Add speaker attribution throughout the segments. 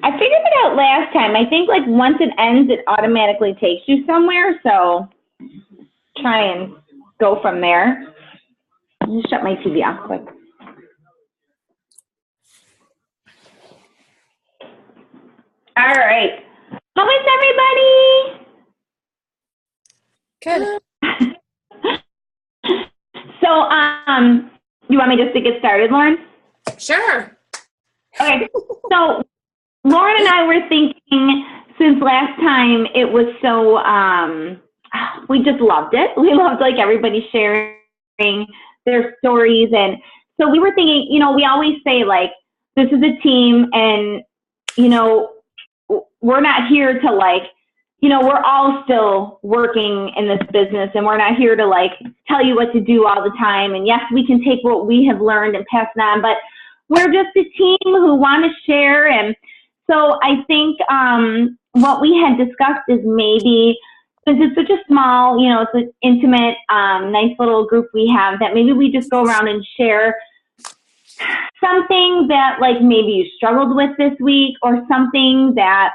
Speaker 1: I figured it out last time. I think like once it ends, it automatically takes you somewhere. So try and go from there. I'll just shut my TV off quick. All right. How is everybody?
Speaker 2: Good.
Speaker 1: So, you want me just to get started, Lauren?
Speaker 2: Sure.
Speaker 1: Okay. So, Lauren and I were thinking since last time it was so, we just loved it. We loved like everybody sharing their stories. And so we were thinking, you know, we always say like, this is a team and, you know, we're not here to like, you know, we're all still working in this business and we're not here to like tell you what to do all the time. And yes, we can take what we have learned and pass it on, but we're just a team who want to share. And so I think what we had discussed is maybe, since it's such a small, you know, it's an intimate, nice little group we have, that maybe we just go around and share something that like maybe you struggled with this week or something that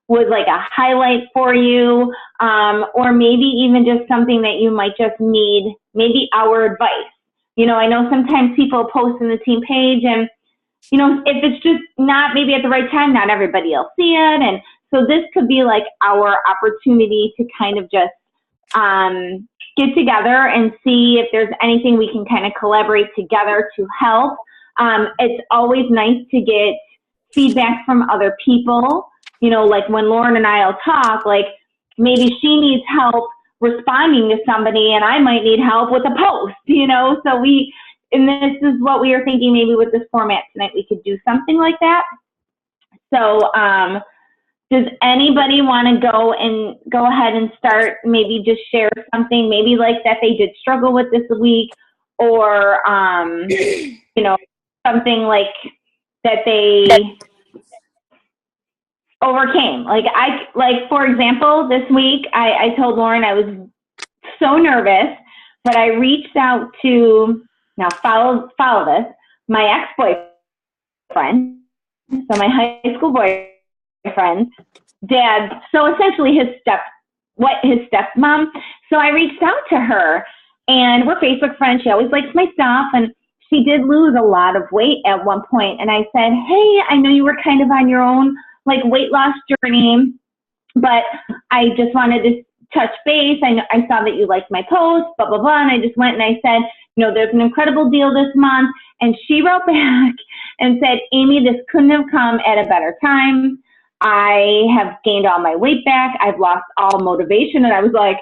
Speaker 1: was like a highlight for you, or maybe even just something that you might just need, maybe our advice. You know, I know sometimes people post in the team page and, you know, if it's just not maybe at the right time, not everybody will see it. And so this could be like our opportunity to kind of just get together and see if there's anything we can kind of collaborate together to help. It's always nice to get feedback from other people. You know, like when Lauren and I'll talk, like maybe she needs help responding to somebody and I might need help with a post, you know, so and this is what we were thinking maybe with this format tonight, we could do something like that. So, does anybody want to go ahead and start, maybe just share something, maybe like that they did struggle with this week, or, you know, something like that they overcame. Like for example, this week, I told Lauren I was so nervous, but I reached out to, now follow this, my ex-boyfriend, so my high school boyfriend, dad, so essentially his stepmom. So I reached out to her, and we're Facebook friends. She always likes my stuff, and she did lose a lot of weight at one point. And I said, hey, I know you were kind of on your own like weight loss journey, but I just wanted to touch base. I saw that you liked my post, blah, blah, blah. And I just went and I said, you know, there's an incredible deal this month. And she wrote back and said, Amy, this couldn't have come at a better time. I have gained all my weight back. I've lost all motivation. And I was like,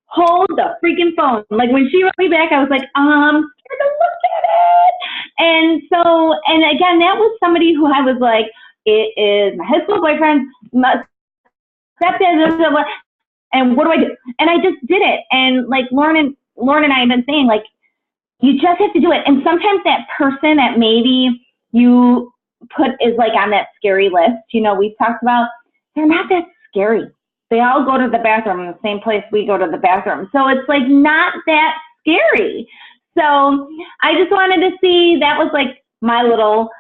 Speaker 1: hold the freaking phone. Like when she wrote me back, I was like, scared to look at it. And so, and again, that was somebody who I was like, it is my high school boyfriend, my stepdad, and what do I do? And I just did it. And like Lauren and I have been saying, like, you just have to do it. And sometimes that person that maybe you put is like on that scary list, you know, we've talked about, they're not that scary. They all go to the bathroom in the same place we go to the bathroom. So it's like not that scary. So I just wanted to see, that was like my little,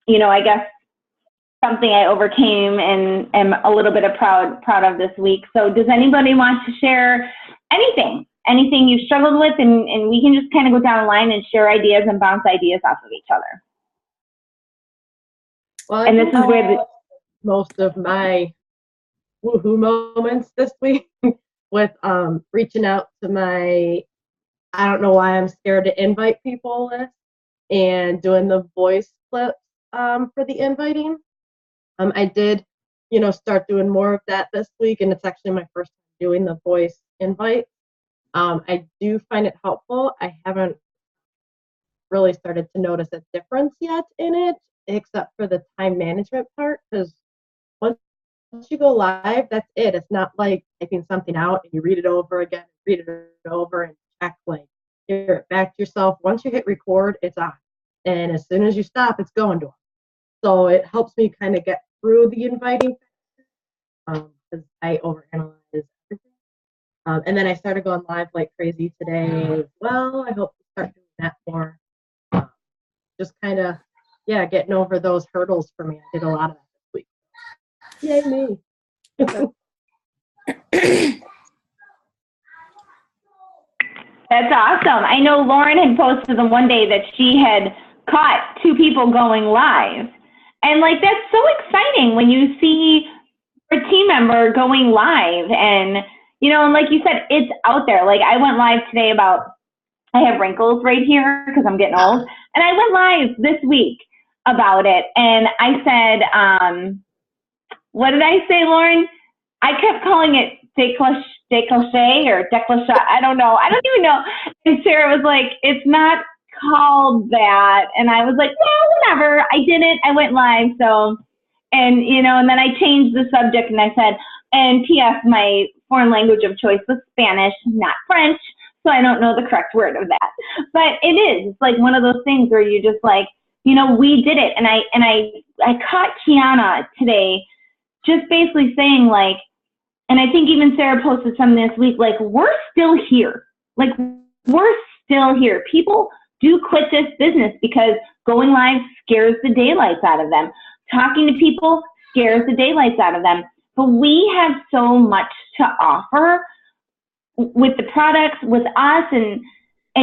Speaker 1: you know, I guess something I overcame and am a little bit proud of this week. So does anybody want to share anything you struggled with, and we can just kind of go down the line and share ideas and bounce ideas off of each other.
Speaker 3: Well,
Speaker 1: and this is where
Speaker 3: most of my woohoo moments this week with reaching out to my, I don't know why I'm scared to invite people list, and doing the voice clips for the inviting. I did, you know, start doing more of that this week, and it's actually my first time doing the voice invite. I do find it helpful. I haven't really started to notice a difference yet in it, except for the time management part, because once you go live, that's it. It's not like typing something out and you read it over again, read it over and check, like, hear it back to yourself. Once you hit record, it's on. And as soon as you stop, it's going to them. So it helps me kind of get through the inviting, because I overanalyze everything. And then I started going live like crazy today as well. I hope to start doing that more. Just kind of yeah, getting over those hurdles for me. I did a lot of that this week. Yay me.
Speaker 1: That's awesome. I know Lauren had posted on one day that she had caught 2 people going live. And like, that's so exciting when you see a team member going live and, you know, and like you said, it's out there. Like I went live today about, I have wrinkles right here because I'm getting old. And I went live this week about it. And I said, what did I say, Lauren? I kept calling it décolleté or décolleté. I don't know. I don't even know. And Sarah was like, it's not called that. And I was like, well, whatever. I did it. I went live. So, and, you know, and then I changed the subject and I said, and P.S., my foreign language of choice was Spanish, not French. So I don't know the correct word of that. But it is. It's like one of those things where you just like, you know, we did it. And I caught Kiana today just basically saying like, and I think even Sarah posted something this week, like, we're still here. Like, we're still here. People do quit this business because going live scares the daylights out of them. Talking to people scares the daylights out of them. But we have so much to offer with the products, with us, and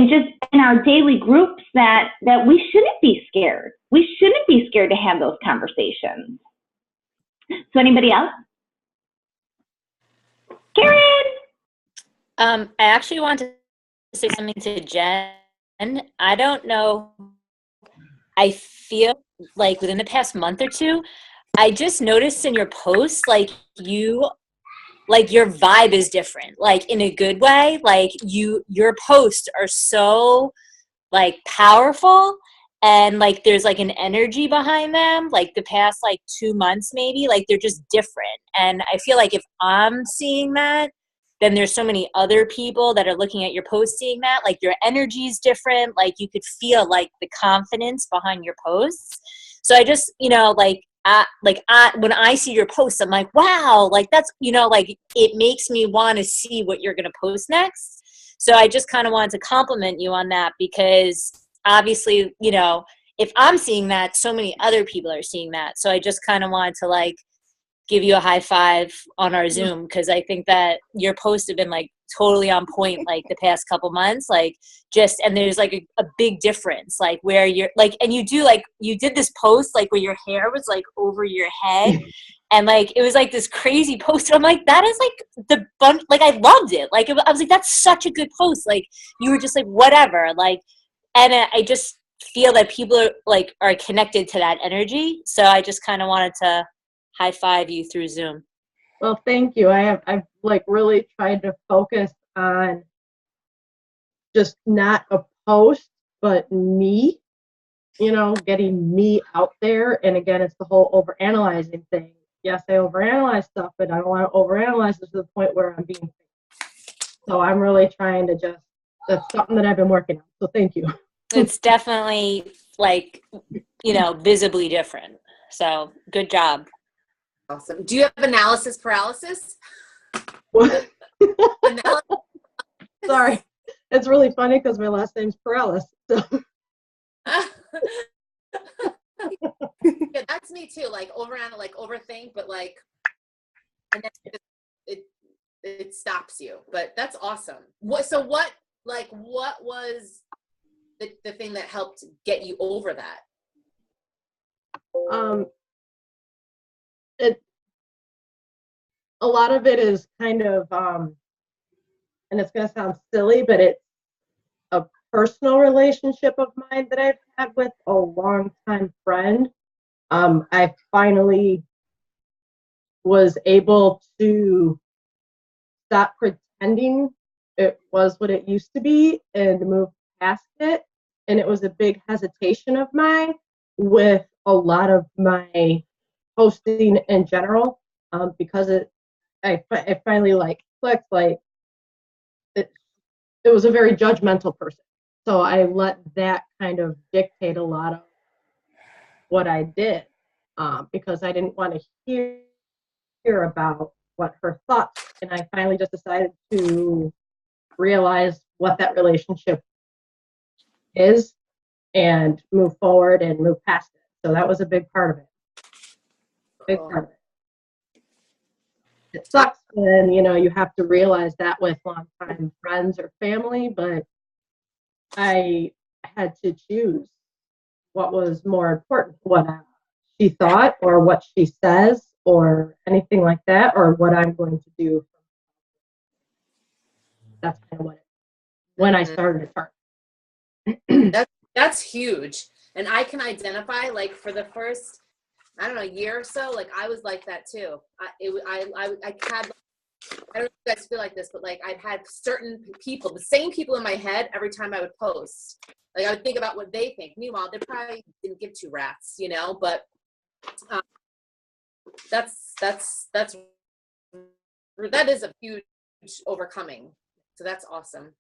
Speaker 1: just in our daily groups that we shouldn't be scared. We shouldn't be scared to have those conversations. So anybody else? Karen!
Speaker 2: I actually want to say something to Jen. I don't know. I feel like within the past month or two, I just noticed in your posts, like your vibe is different, like in a good way. Like your posts are so like powerful, and like there's like an energy behind them. Like the past like 2 months, maybe, like they're just different. And I feel like if I'm seeing that, then there's so many other people that are looking at your post seeing that. Like your energy is different. Like you could feel like the confidence behind your posts. So I just, you know, when I see your posts, I'm like, wow, like that's, you know, like it makes me want to see what you're going to post next. So I just kind of wanted to compliment you on that, because obviously, you know, if I'm seeing that, so many other people are seeing that. So I just kind of wanted to like give you a high five on our Zoom, because I think that your posts have been like totally on point like the past couple months, like just, and there's like a big difference, like where you're like, and you did this post like where your hair was like over your head. And like, it was like this crazy post. I'm like, that is like the bunch, like I loved it. Like, I was like, that's such a good post. Like you were just like, whatever. Like, and I just feel that people are connected to that energy. So I just kind of wanted to high five you through Zoom.
Speaker 3: Well, thank you. I've like really tried to focus on just not a post, but me, you know, getting me out there. And again, it's the whole overanalyzing thing. Yes, I overanalyze stuff, but I don't want to overanalyze it to the point where I'm being fake. So I'm really trying to that's something that I've been working on. So thank you.
Speaker 2: It's definitely like, you know, visibly different. So good job.
Speaker 4: Awesome. Do you have analysis paralysis?
Speaker 3: What?
Speaker 4: Analysis?
Speaker 3: Sorry. It's really funny because my last name's Paralysis. So.
Speaker 4: Yeah, that's me too. Like overthink, but like, and then it stops you. But that's awesome. What was the thing that helped get you over that?
Speaker 3: A lot of it is kind of, and it's going to sound silly, but it's a personal relationship of mine that I've had with a longtime friend. I finally was able to stop pretending it was what it used to be and move past it. And it was a big hesitation of mine with a lot of my posting in general, because I finally like clicked, like it was a very judgmental person. So I let that kind of dictate a lot of what I did, because I didn't want to hear about what her thoughts were. And I finally just decided to realize what that relationship is and move forward and move past it. So that was a big part of it. Big
Speaker 4: Cool.
Speaker 3: part of it. It sucks when, you know, you have to realize that with longtime friends or family, but I had to choose what was more important, what she thought or what she says or anything like that, or what I'm going to do. That's kind of when I started to turn.
Speaker 4: That's huge. And I can identify, like, for the first, I don't know, year or so, like, I was like that too. I had, I don't know if you guys feel like this, but like, I'd had certain people, the same people in my head every time I would post. Like, I would think about what they think. Meanwhile, they probably didn't give two rats, you know, but that is a huge overcoming. So that's awesome.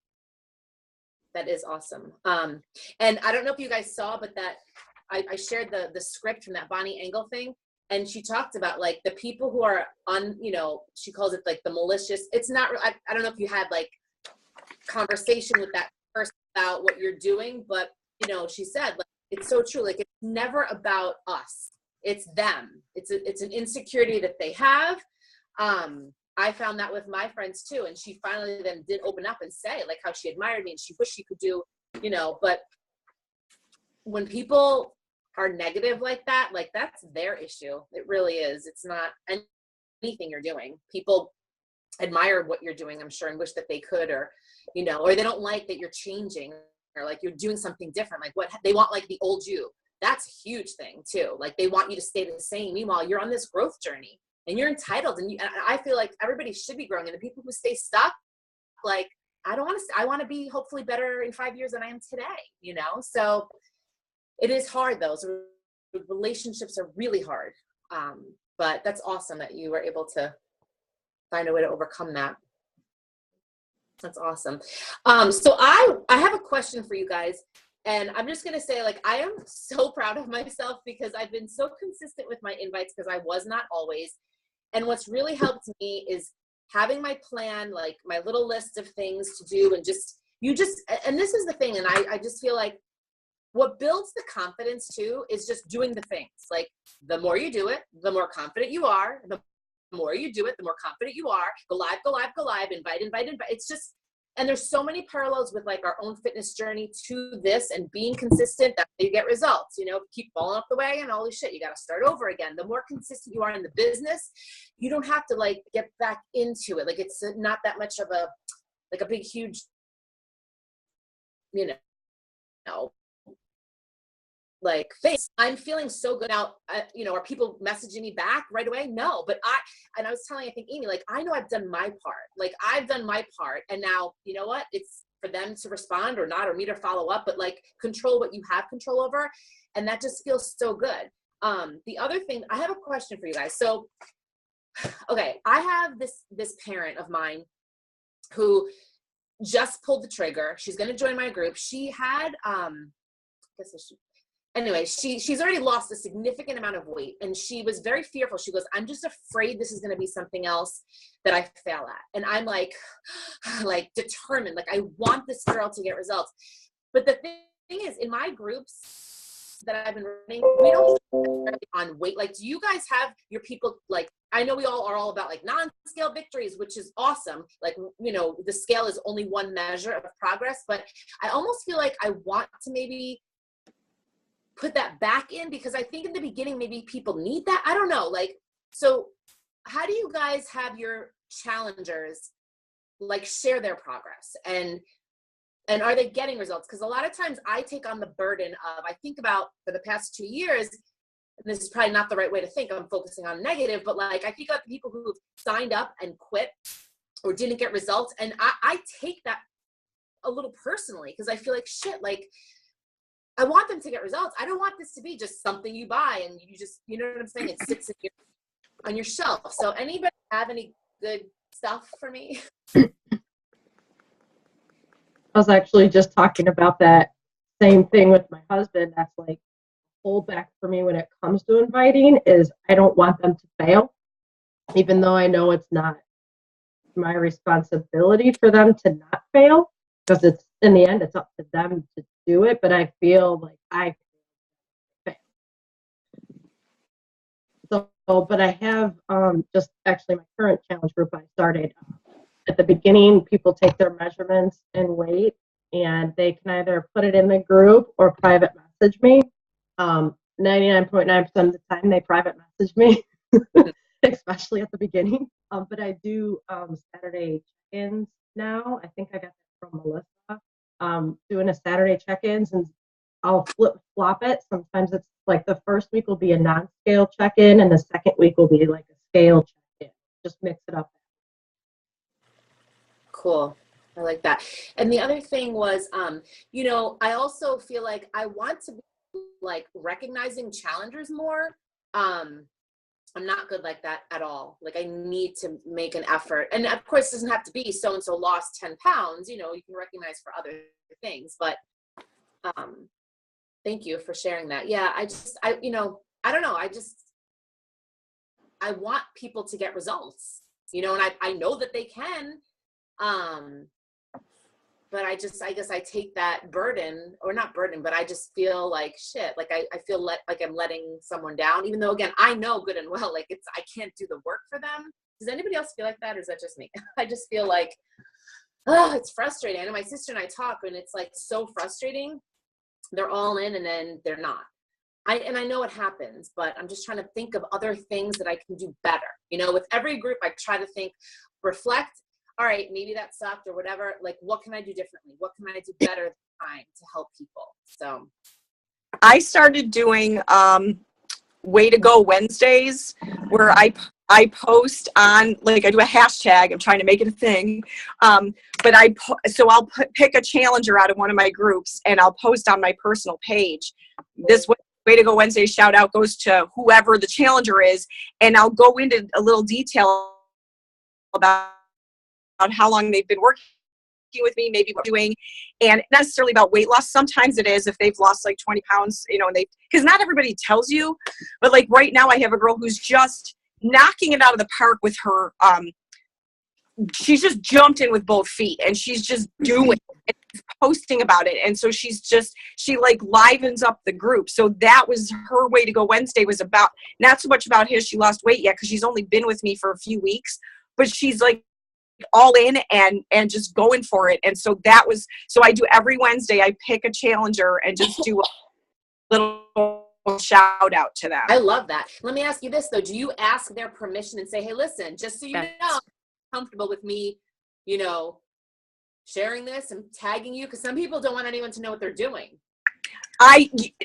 Speaker 4: That is awesome. And I don't know if you guys saw, but that I shared the script from that Bonnie Engel thing. And she talked about, like, the people who are you know, she calls it like the malicious. It's not, I don't know if you had like conversation with that person about what you're doing, but, you know, she said, like, it's so true. Like, it's never about us. It's them. It's an insecurity that they have. I found that with my friends too. And she finally then did open up and say, like, how she admired me and she wished she could do, you know, but when people are negative like that, like, that's their issue. It really is. It's not anything you're doing. People admire what you're doing, I'm sure, and wish that they could, or, you know, or they don't like that you're changing, or like you're doing something different. Like, what they want, like the old you. That's a huge thing too. Like, they want you to stay the same. Meanwhile, you're on this growth journey and you're entitled. And I feel like everybody should be growing. And the people who stay stuck, like, I don't want to, I want to be hopefully better in 5 years than I am today, you know? So it is hard though. So relationships are really hard. But that's awesome that you were able to find a way to overcome that. That's awesome. So I have a question for you guys, and I'm just going to say, like, I am so proud of myself because I've been so consistent with my invites, because I was not always. And what's really helped me is having my plan, like my little list of things to do, and and this is the thing. And I just feel like what builds the confidence too is just doing the things. Like, the more you do it, the more confident you are. The more you do it, the more confident you are. Go live, go live, go live, invite. It's just, and there's so many parallels with, like, our own fitness journey to this, and being consistent, that's how you get results. You know, keep falling off the wagon, holy shit, you got to start over again. The more consistent you are in the business, you don't have to, like, get back into it. Like, it's not that much of a, like, a big, huge, you know, like, thanks. I'm feeling so good now. You know, are people messaging me back right away? No, but I was telling, I think, Amy, like, I know I've done my part. Like, I've done my part, and now, you know what? It's for them to respond or not, or me to follow up, but, like, control what you have control over. And that just feels so good. The other thing, I have a question for you guys. So, okay, I have this parent of mine who just pulled the trigger. She's going to join my group. She had, anyway, she's already lost a significant amount of weight, and she was very fearful. She goes, I'm just afraid this is going to be something else that I fail at. And I'm like determined, like, I want this girl to get results. But the thing is, in my groups that I've been running, we don't on weight. Like, do you guys have your people, like, I know we all are all about, like, non-scale victories, which is awesome. Like, you know, the scale is only one measure of progress, but I almost feel like I want to maybe put that back in, because I think in the beginning, maybe people need that. I don't know. Like, so how do you guys have your challengers, like, share their progress, and are they getting results? Because a lot of times I take on the burden of, I think about, for the past 2 years, and this is probably not the right way to think, I'm focusing on negative, but, like, I think about the people who signed up and quit or didn't get results. And I take that a little personally, because I feel like, shit, like, I want them to get results. I don't want this to be just something you buy and you just, you know what I'm saying? It sits on your shelf. So anybody have any good stuff for me?
Speaker 3: I was actually just talking about that same thing with my husband. That's, like, hold back for me when it comes to inviting is I don't want them to fail, even though I know it's not my responsibility for them to not fail, because it's, in the end, it's up to them to do it. But I feel like I fail. but I have just actually my current challenge group I started. At the beginning, people take their measurements and weight, and they can either put it in the group or private message me. 99.9% of the time, they private message me, especially at the beginning. But I do Saturday check-ins now. I think I got that from Melissa. Doing a Saturday check-ins, and I'll flop it. Sometimes it's like the first week will be a non-scale check-in, and the second week will be like a scale check-in. Just mix it up.
Speaker 4: Cool. I like that. And the other thing was, I also feel like I want to be like recognizing challengers more. I'm not good like that at all. Like I need to make an effort. And of course, it doesn't have to be so-and-so lost 10 pounds, you can recognize for other things, but thank you for sharing that. Yeah. I don't know. I want people to get results, and I know that they can. But I guess I take that burden, or not burden, but I just feel like shit. Like I feel like I'm letting someone down, even though again, I know good and well, like I can't do the work for them. Does anybody else feel like that? Or is that just me? I just feel like, it's frustrating. I know my sister and I talk, and it's like so frustrating. They're all in and then they're not. I know it happens, but I'm just trying to think of other things that I can do better. With every group, I try to think, reflect, all right, maybe that sucked or whatever. Like, what can I do differently? What can I do better this time to help people? So
Speaker 5: I started doing Way to Go Wednesdays, where I post on, like, I do a hashtag. I'm trying to make it a thing. But I'll pick a challenger out of one of my groups, and I'll post on my personal page. This Way to Go Wednesday shout out goes to whoever the challenger is, and I'll go into a little detail about how long they've been working with me, maybe what they're doing, and not necessarily about weight loss. Sometimes it is if they've lost like 20 pounds, and because not everybody tells you, but like right now I have a girl who's just knocking it out of the park with her, she's just jumped in with both feet, and she's just doing it, posting about it. And so she like livens up the group. So that was her Way to Go Wednesday, was about, not so much about she lost weight yet, because she's only been with me for a few weeks, but she's like all in and just going for it. And so I do every Wednesday, I pick a challenger and just do a little shout out to them.
Speaker 4: I love that. Let me ask you this though. Do you ask their permission and say, hey, listen, just so you know, I'm comfortable with me, sharing this and tagging you? Because some people don't want anyone to know what they're doing.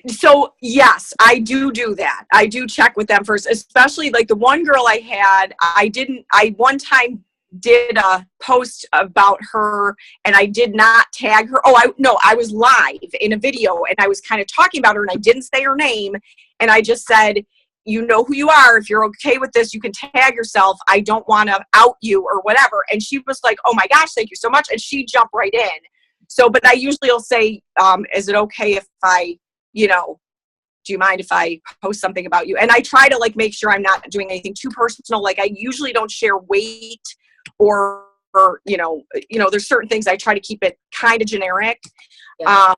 Speaker 5: So yes, I do that. I do check with them first, especially like the one girl I had, I one time did a post about her and I did not tag her. I was live in a video and I was kind of talking about her and I didn't say her name. And I just said, you know who you are. If you're okay with this, you can tag yourself. I don't want to out you or whatever. And she was like, oh my gosh, thank you so much. And she jumped right in. So, but I usually will say, is it okay if I, do you mind if I post something about you? And I try to like make sure I'm not doing anything too personal. Like I usually don't share weight or there's certain things I try to keep it kind of generic. Yeah.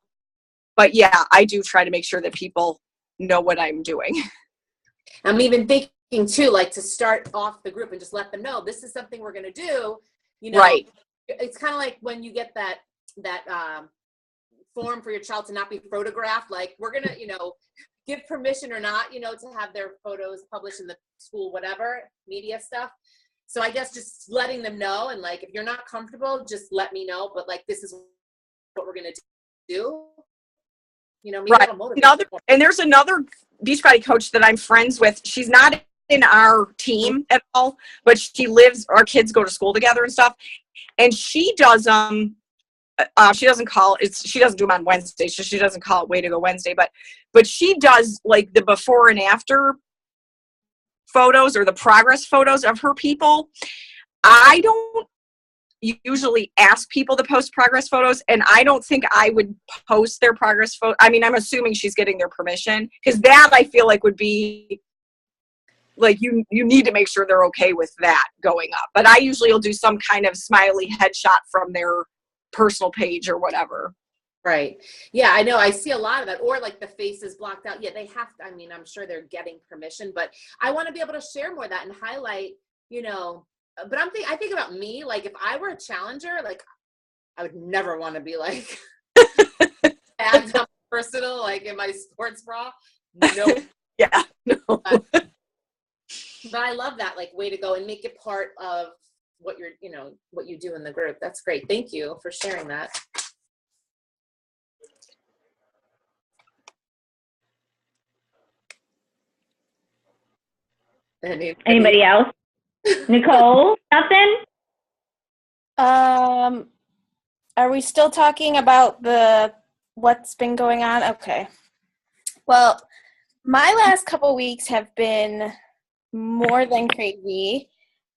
Speaker 5: But yeah, I do try to make sure that people know what I'm doing.
Speaker 4: I'm even thinking too, like to start off the group and just let them know this is something we're going to do. Right. It's kind of like when you get that form for your child to not be photographed, like we're going to, give permission or not, to have their photos published in the school, whatever, media stuff. So I guess just letting them know, and like, if you're not comfortable, just let me know. But like, this is what we're going to do.
Speaker 5: Right. And there's another Beachbody coach that I'm friends with. She's not in our team at all, but our kids go to school together and stuff. And she does, she doesn't do them on Wednesday. So she doesn't call it Way to Go Wednesday, but she does like the before and after photos or the progress photos of her people. I don't usually ask people to post progress photos, and I don't think I would post their progress photo. I mean, I'm assuming she's getting their permission, because that I feel like would be like, you need to make sure they're okay with that going up. But I usually will do some kind of smiley headshot from their personal page or whatever.
Speaker 4: Right. Yeah, I know. I see a lot of that. Or like the face is blocked out. Yeah, they have to, I mean, I'm sure they're getting permission, but I want to be able to share more of that and highlight, but I think about me, like if I were a challenger, like I would never want to be like ads on personal, like in my sports bra. No.
Speaker 5: Yeah. No.
Speaker 4: But I love that, like, way to go and make it part of what what you do in the group. That's great. Thank you for sharing that.
Speaker 1: Anybody else? Nicole, nothing?
Speaker 6: Are we still talking about what's been going on? Okay. Well, my last couple weeks have been more than crazy,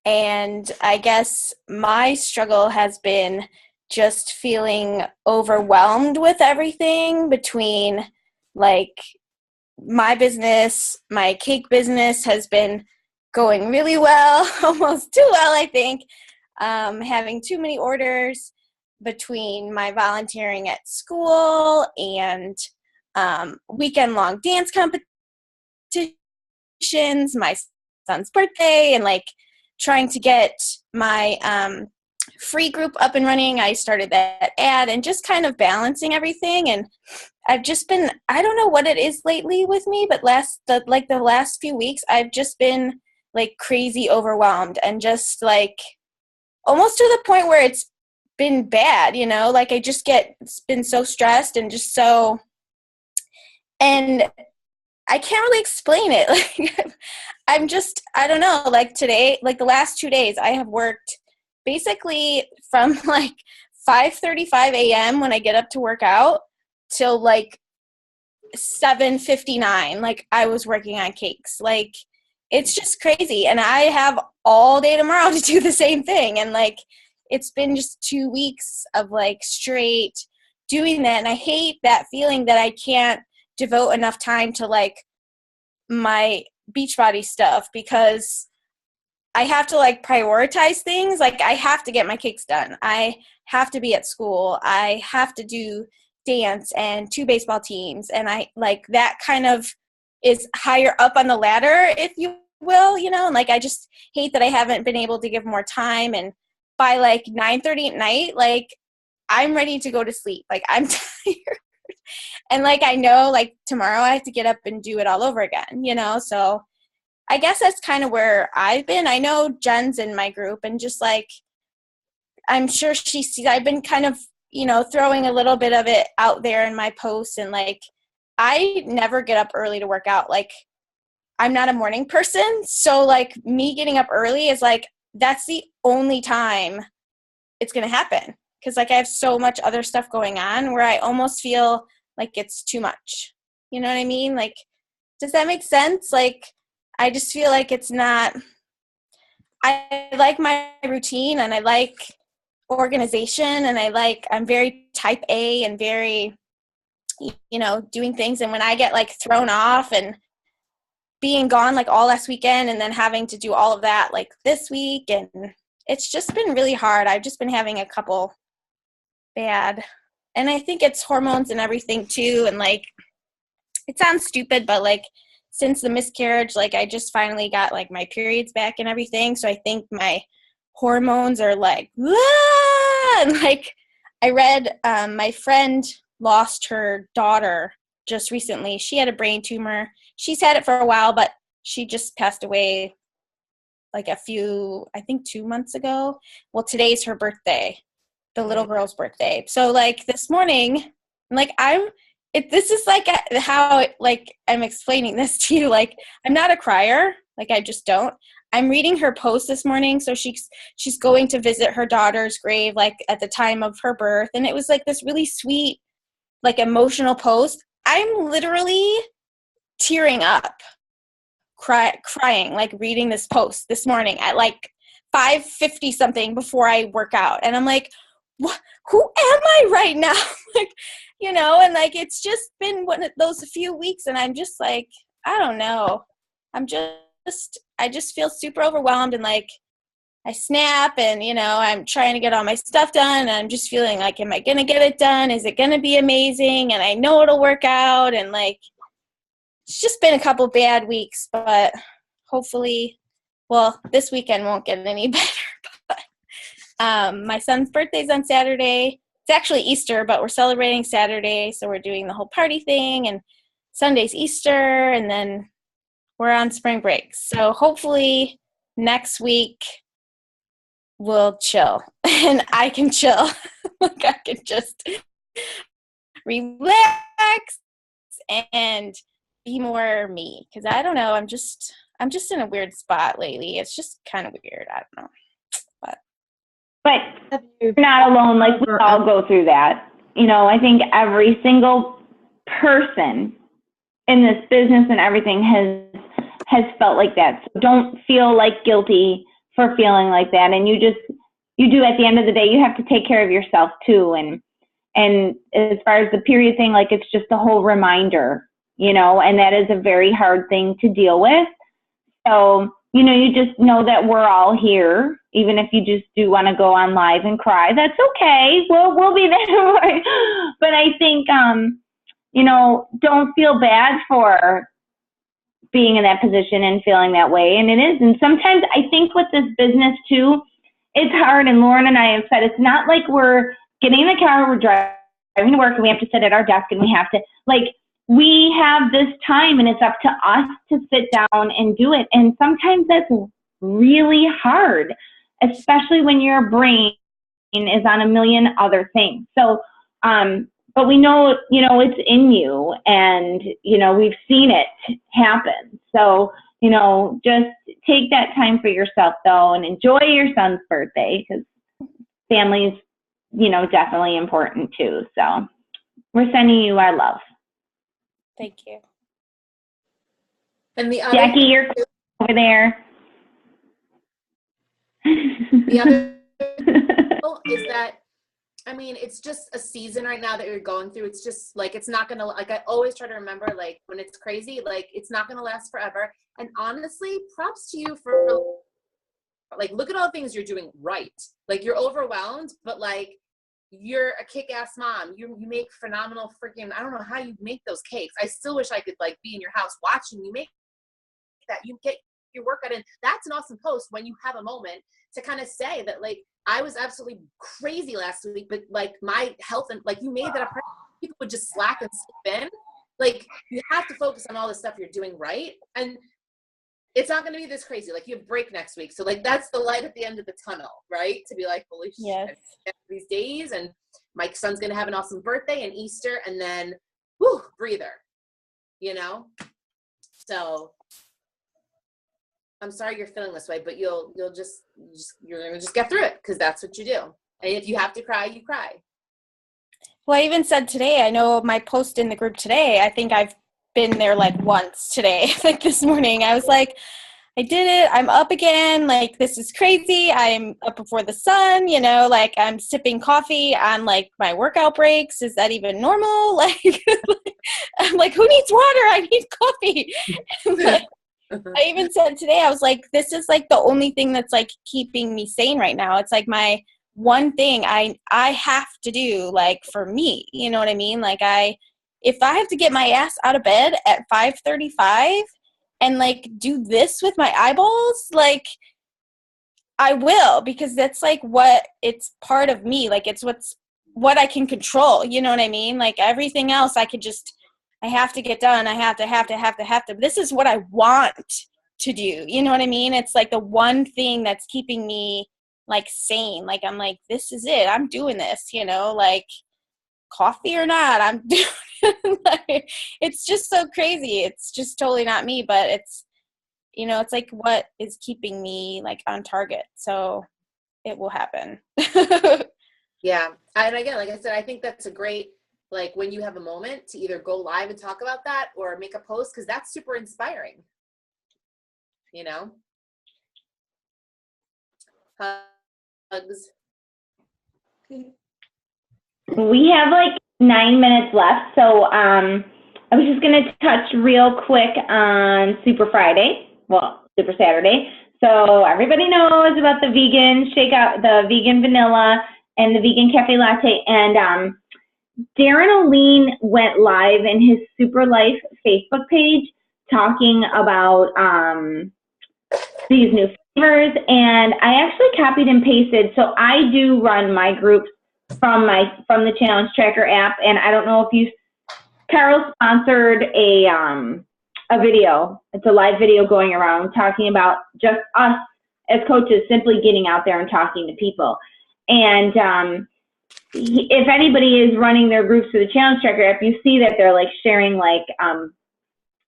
Speaker 6: and I guess my struggle has been just feeling overwhelmed with everything between like my business, my cake business has been going really well, almost too well, I think. Having too many orders between my volunteering at school and weekend-long dance competitions, my son's birthday, and like trying to get my free group up and running. I started that ad and just kind of balancing everything. And I've just been, I don't know what it is lately with me, but the last few weeks, I've just been like crazy overwhelmed and just like almost to the point where it's been bad, like I just been so stressed and just so, and I can't really explain it. Like I don't know, like today, like the last 2 days I have worked basically from like 5:35 a.m. when I get up to work out till like 7:59. Like I was working on cakes. Like it's just crazy. And I have all day tomorrow to do the same thing. And like, it's been just 2 weeks of like straight doing that. And I hate that feeling that I can't devote enough time to like my Beachbody stuff because I have to like prioritize things. Like I have to get my cakes done. I have to be at school. I have to do dance and 2 baseball teams. And I like that kind of is higher up on the ladder, if you will, and like I just hate that I haven't been able to give more time. And by like 9:30 at night, like I'm ready to go to sleep. Like I'm tired. And like I know like tomorrow I have to get up and do it all over again, so I guess that's kind of where I've been. I know Jen's in my group and just like I'm sure she sees I've been kind of, throwing a little bit of it out there in my posts. And like I never get up early to work out. Like I'm not a morning person. So like me getting up early is like that's the only time it's going to happen. Because like I have so much other stuff going on where I almost feel like it's too much. You know what I mean? Like, does that make sense? Like, I just feel like it's not, I like my routine and I like organization and I'm very type A and very, doing things. And when I get like thrown off and being gone like all last weekend and then having to do all of that like this week, and it's just been really hard. I've just been having a couple bad, and I think it's hormones and everything too. And like, it sounds stupid, but like since the miscarriage, like I just finally got like my periods back and everything. So I think my hormones are like, ah! And like I read my friend lost her daughter just recently. She had a brain tumor. She's had it for a while, but she just passed away like I think 2 months ago. Well, today's her birthday, the little girl's birthday. So like this morning, like this is like how like I'm explaining this to you. Like I'm not a crier. Like I just don't. I'm reading her post this morning. So she's going to visit her daughter's grave like at the time of her birth. And it was like this really sweet, like emotional post. I'm literally tearing up, crying, like reading this post this morning at like 5:50 something before I work out. And I'm like, what? Who am I right now? Like, and like, it's just been one of those few weeks and I'm just like, I don't know. I just feel super overwhelmed and like, I snap and, I'm trying to get all my stuff done and I'm just feeling like, am I going to get it done? Is it going to be amazing? And I know it'll work out. And like, it's just been a couple bad weeks, but hopefully, well, this weekend won't get any better. But my son's birthday's on Saturday. It's actually Easter, but we're celebrating Saturday. So we're doing the whole party thing, and Sunday's Easter, and then we're on spring break. So hopefully next week we'll chill and I can chill. Like I can just relax and be more me. Cause I don't know. I'm just in a weird spot lately. It's just kind of weird. I don't know.
Speaker 1: But you're not alone. Like, we all go through that. I think every single person in this business and everything has felt like that. So don't feel like guilty for feeling like that. And you do, at the end of the day, you have to take care of yourself too. And as far as the period thing, like, it's just a whole reminder, and that is a very hard thing to deal with. So, you just know that we're all here. Even if you just do want to go on live and cry, that's okay. We'll be there. But I think, don't feel bad for being in that position and feeling that way. And it is. And sometimes I think with this business too, it's hard. And Lauren and I have said, it's not like we're getting in the car, we're driving to work, and we have to sit at our desk and we have to, like, we have this time and it's up to us to sit down and do it. And sometimes that's really hard, especially when your brain is on a million other things. So, but we know, it's in you, and, we've seen it happen. So, just take that time for yourself though, and enjoy your son's birthday, because family's, definitely important too. So we're sending you our love.
Speaker 6: Thank you.
Speaker 4: And the other
Speaker 1: Jackie, you're over there.
Speaker 4: the other is that, it's just a season right now that you're going through. It's just like, it's not gonna, like, I always try to remember, like, when it's crazy, like, it's not gonna last forever. And honestly, props to you for, like, look at all the things you're doing right. Like, you're overwhelmed, but like, you're a kick-ass mom. You make phenomenal freaking, I don't know how you make those cakes. I still wish I could, like, be in your house watching you make that. You get your workout in. That's an awesome post when you have a moment to kind of say that, like, I was absolutely crazy last week, but like, my health, and like, you made that a priority. People would just slack and sleep in. Like, you have to focus on all the stuff you're doing right. And it's not going to be this crazy. Like, you have break next week. So like, that's the light at the end of the tunnel, right? To be like, holy shit, these days. And my son's going to have an awesome birthday and Easter, and then, whew, breather, So I'm sorry you're feeling this way, but you're going to just get through it, because that's what you do. And if you have to cry, you cry.
Speaker 6: Well, I even said today, I know my post in the group today, I think I've been there like once today. Like this morning, I was like, I did it. I'm up again. Like, this is crazy. I'm up before the sun, like, I'm sipping coffee on like my workout breaks. Is that even normal? Like, I'm like, who needs water? I need coffee. Like, I even said today, I was like, this is like the only thing that's like keeping me sane right now. It's like my one thing I have to do, like, for me, you know what I mean? Like, if I have to get my ass out of bed at 5:35 and like do this with my eyeballs, like, I will, because that's like it's part of me. Like, it's what I can control. You know what I mean? Like, everything else I have to get done. I have to. This is what I want to do. You know what I mean? It's like the one thing that's keeping me like sane. Like, I'm like, this is it. I'm doing this, like, coffee or not, I'm doing it. Like, it's just so crazy. It's just totally not me, but it's, it's like what is keeping me like on target. So it will happen.
Speaker 4: Yeah. And again, like I said, I think that's a great, like, when you have a moment to either go live and talk about that or make a post, because that's super inspiring. Hugs.
Speaker 1: We have like 9 minutes left, so I was just going to touch real quick on Super Friday, well, Super Saturday. So everybody knows about the vegan shakeout, the vegan vanilla, and the vegan cafe latte. And Darren O'Lean went live in his Super Life Facebook page talking about these new flavors, and I actually copied and pasted. So I do run my groups from the Challenge Tracker app, and I don't know if Carol sponsored a video. It's a live video going around talking about just us as coaches simply getting out there and talking to people. And if anybody is running their groups through the Challenge Tracker app, you see that they're like sharing like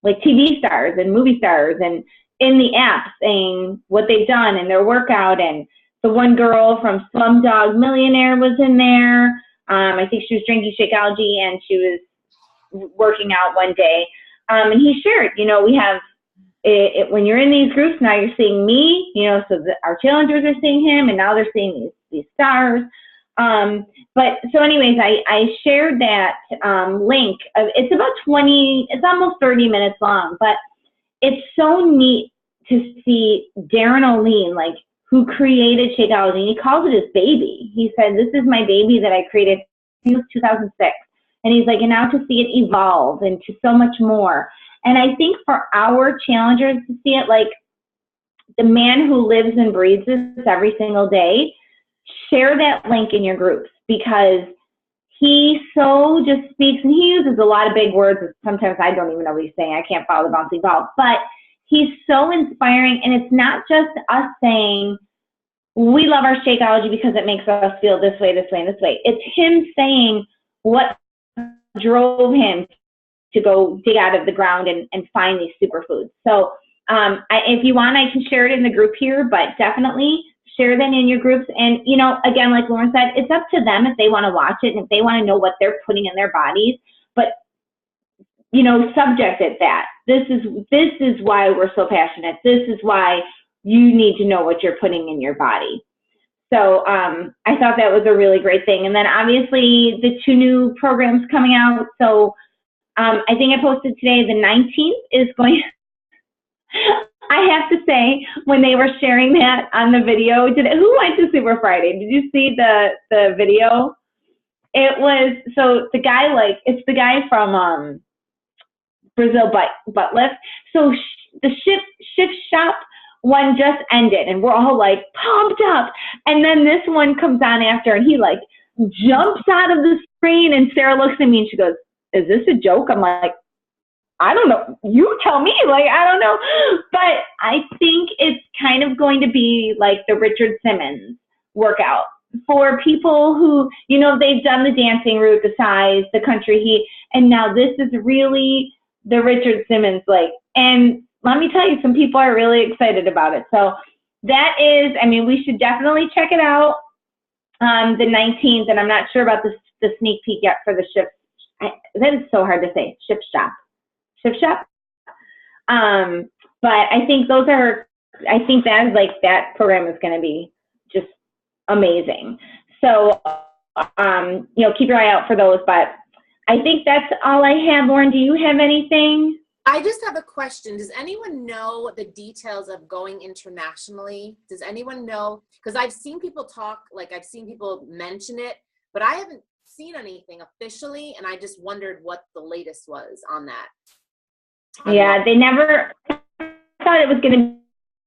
Speaker 1: TV stars and movie stars and in the app saying what they've done and their workout. And the one girl from Slumdog Millionaire was in there. I think she was drinking Shakeology and she was working out one day. And he shared, you know, we have when you're in these groups, now you're seeing me, you know, so our challengers are seeing him, and now they're seeing these stars. But so anyways, I shared that link. It's about it's almost 30 minutes long, but it's so neat to see Darren O'Lean, like, who created Shakeology, and he calls it his baby. He said, this is my baby that I created since 2006. And he's like, and now to see it evolve into so much more. And I think for our challengers to see it, like, the man who lives and breathes this every single day, share that link in your groups, because he so just speaks, and he uses a lot of big words. Sometimes I don't even know what he's saying. I can't follow the bouncy ball, but he's so inspiring. And it's not just us saying, we love our Shakeology because it makes us feel this way, this way, and this way. It's him saying what drove him to go dig out of the ground and find these superfoods. So if you want, I can share it in the group here, but definitely share that in your groups. And, you know, again, like Lauren said, it's up to them if they want to watch it and if they want to know what they're putting in their bodies. But, you know, subject it that. This is why we're so passionate. This is why you need to know what you're putting in your body. So I thought that was a really great thing. And then obviously the 2 new programs coming out. So I think I posted today, the 19th is going, I have to say, when they were sharing that on the video, who went to Super Friday? Did you see the video? It was, so the guy, like, it's the guy from Brazil Butt Lift. So the Shift Shop one just ended, and we're all like pumped up. And then this one comes on after, and he like jumps out of the screen, and Sarah looks at me and she goes, is this a joke? I'm like, I don't know. You tell me. Like, I don't know. But I think it's kind of going to be like the Richard Simmons workout for people who, you know, they've done the dancing route, the size, the country heat, and now this is really the Richard Simmons, like, and let me tell you, some people are really excited about it. So that is, I mean, we should definitely check it out the 19th, and I'm not sure about the sneak peek yet for the Shift. That is so hard to say. Shift Shop. But I think I think that is like, that program is going to be just amazing. So, you know, keep your eye out for those, but I think that's all I have. Lauren, do you have anything?
Speaker 4: I just have a question. Does anyone know the details of going internationally? Does anyone know? Because I've seen people talk, like I've seen people mention it, but I haven't seen anything officially, and I just wondered what the latest was on that.
Speaker 1: Yeah, they never, I thought it was going to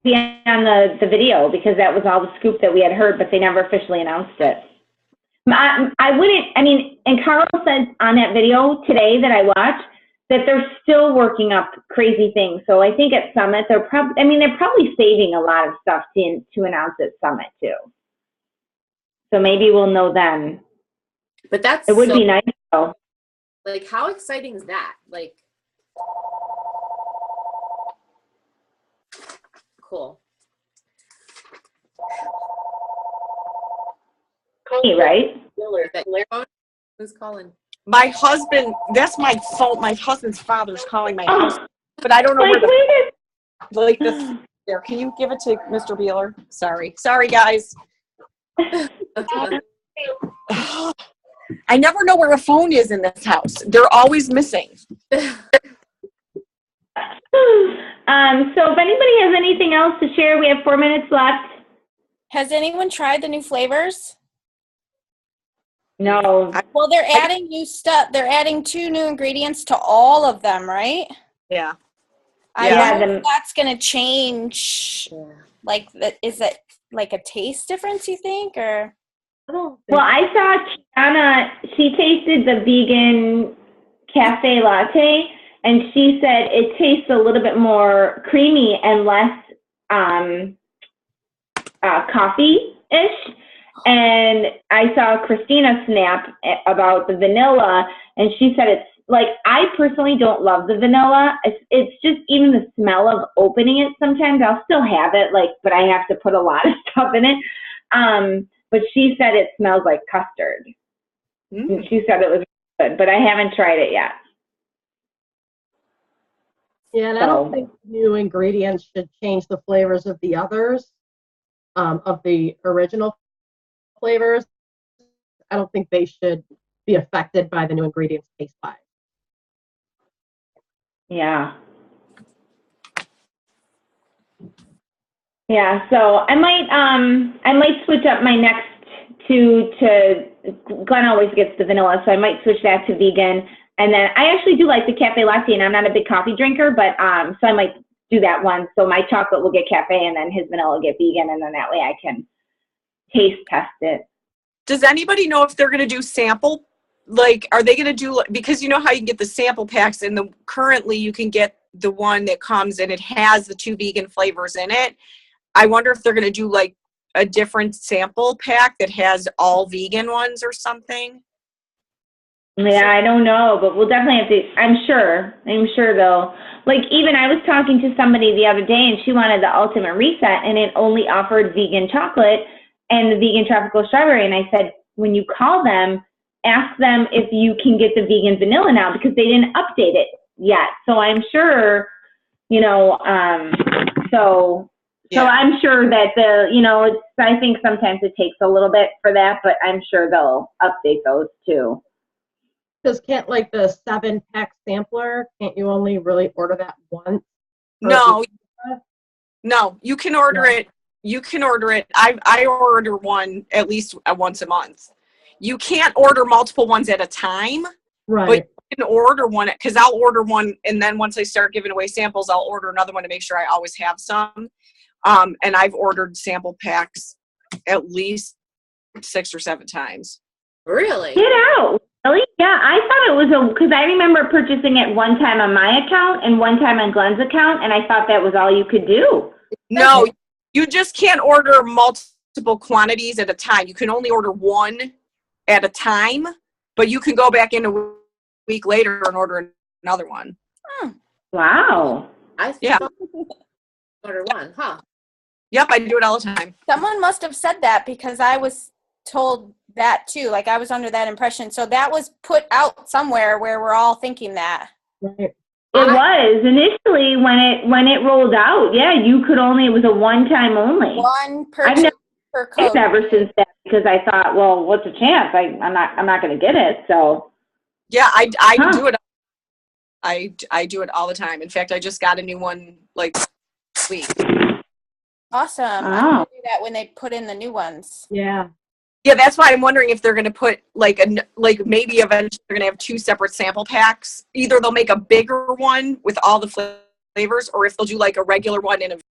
Speaker 1: be on the video, because that was all the scoop that we had heard, but they never officially announced it. I wouldn't, I mean, and Carl said on that video today that I watched that they're still working up crazy things. So I think at Summit, they're probably saving a lot of stuff to announce at Summit too. So maybe we'll know then.
Speaker 4: But that's,
Speaker 1: it would be nice though.
Speaker 4: Like, how exciting is that? Like, cool.
Speaker 1: Right?
Speaker 4: Who's calling?
Speaker 5: My husband, that's my phone. My husband's father's calling my house, but I don't know where like this. There, can you give it to Mr. Beeler? Sorry, guys. I never know where a phone is in this house. They're always missing.
Speaker 1: So if anybody has anything else to share, we have 4 minutes left.
Speaker 6: Has anyone tried the new flavors?
Speaker 1: No.
Speaker 6: Well, they're adding new stuff. They're adding 2 new ingredients to all of them, right?
Speaker 5: Yeah.
Speaker 6: I
Speaker 5: Yeah.
Speaker 6: wonder if that's going to change. Like, is it like a taste difference, you think? Or
Speaker 3: I don't think
Speaker 1: Well, I saw Kiana, she tasted the vegan cafe latte, and she said it tastes a little bit more creamy and less coffee-ish. And I saw Christina snap about the vanilla, and she said it's like, I personally don't love the vanilla. It's just even the smell of opening it sometimes. I'll still have it, like, but I have to put a lot of stuff in it. But she said it smells like custard. And she said it was good, but I haven't tried it yet.
Speaker 3: Yeah, and I don't think new ingredients should change the flavors of the others, of the original flavors. I don't think they should be affected by the new ingredients taste-wise.
Speaker 1: Yeah. Yeah, so I might switch up my next two to, Glenn always gets the vanilla, so I might switch that to vegan. And then I actually do like the cafe latte, and I'm not a big coffee drinker, but so I might do that one. So my chocolate will get cafe, and then his vanilla will get vegan, and then that way I can taste test it.
Speaker 5: Does anybody know if they're going to do sample? Like, are they going to do, because you know how you can get the sample packs, and currently you can get the one that comes and it has the 2 vegan flavors in it. I wonder if they're going to do like a different sample pack that has all vegan ones or something.
Speaker 1: Yeah, I don't know, but we'll definitely have to, I'm sure they'll, like, even I was talking to somebody the other day, and she wanted the ultimate reset, and it only offered vegan chocolate and the vegan tropical strawberry. And I said, when you call them, ask them if you can get the vegan vanilla now, because they didn't update it yet. So I'm sure, you know, so I'm sure that I think sometimes it takes a little bit for that, but I'm sure they'll update those too.
Speaker 3: Because can't, like, the 7-pack sampler, can't you only really order that once?
Speaker 5: No, you can order it. You can order it. I order one at least once a month. You can't order multiple ones at a time,
Speaker 3: Right.
Speaker 5: but you can order one, because I'll order one, and then once I start giving away samples, I'll order another one to make sure I always have some. And I've ordered sample packs at least 6 or 7 times.
Speaker 4: Really?
Speaker 1: Get out. Really? Yeah, I thought it was because I remember purchasing it one time on my account and one time on Glenn's account, and I thought that was all you could do.
Speaker 5: No, you just can't order multiple quantities at a time. You can only order one at a time, but you can go back in a week later and order another one.
Speaker 1: Wow.
Speaker 4: I order one, huh?
Speaker 5: Yep, I do it all the time.
Speaker 6: someone must have said that, because I was told that too. Like, I was under that impression. So that was put out somewhere where we're all thinking that.
Speaker 3: Right.
Speaker 1: It was initially when it rolled out. Yeah, you could only, it was a one-time only.
Speaker 6: One
Speaker 1: I've
Speaker 6: person
Speaker 1: never
Speaker 6: per
Speaker 1: tried
Speaker 6: code.
Speaker 1: it ever since that, because I thought, well, what's the chance? I'm not going to get it. So
Speaker 5: Yeah, I
Speaker 1: Huh.
Speaker 5: do it. I do it all the time. In fact, I just got a new one like this week.
Speaker 6: Awesome. I'm
Speaker 1: Wow.
Speaker 6: gonna do that when they put in the new ones.
Speaker 3: Yeah.
Speaker 5: Yeah, that's why I'm wondering if they're going to put like maybe eventually they're going to have 2 separate sample packs. Either they'll make a bigger one with all the flavors, or if they'll do like a regular one and a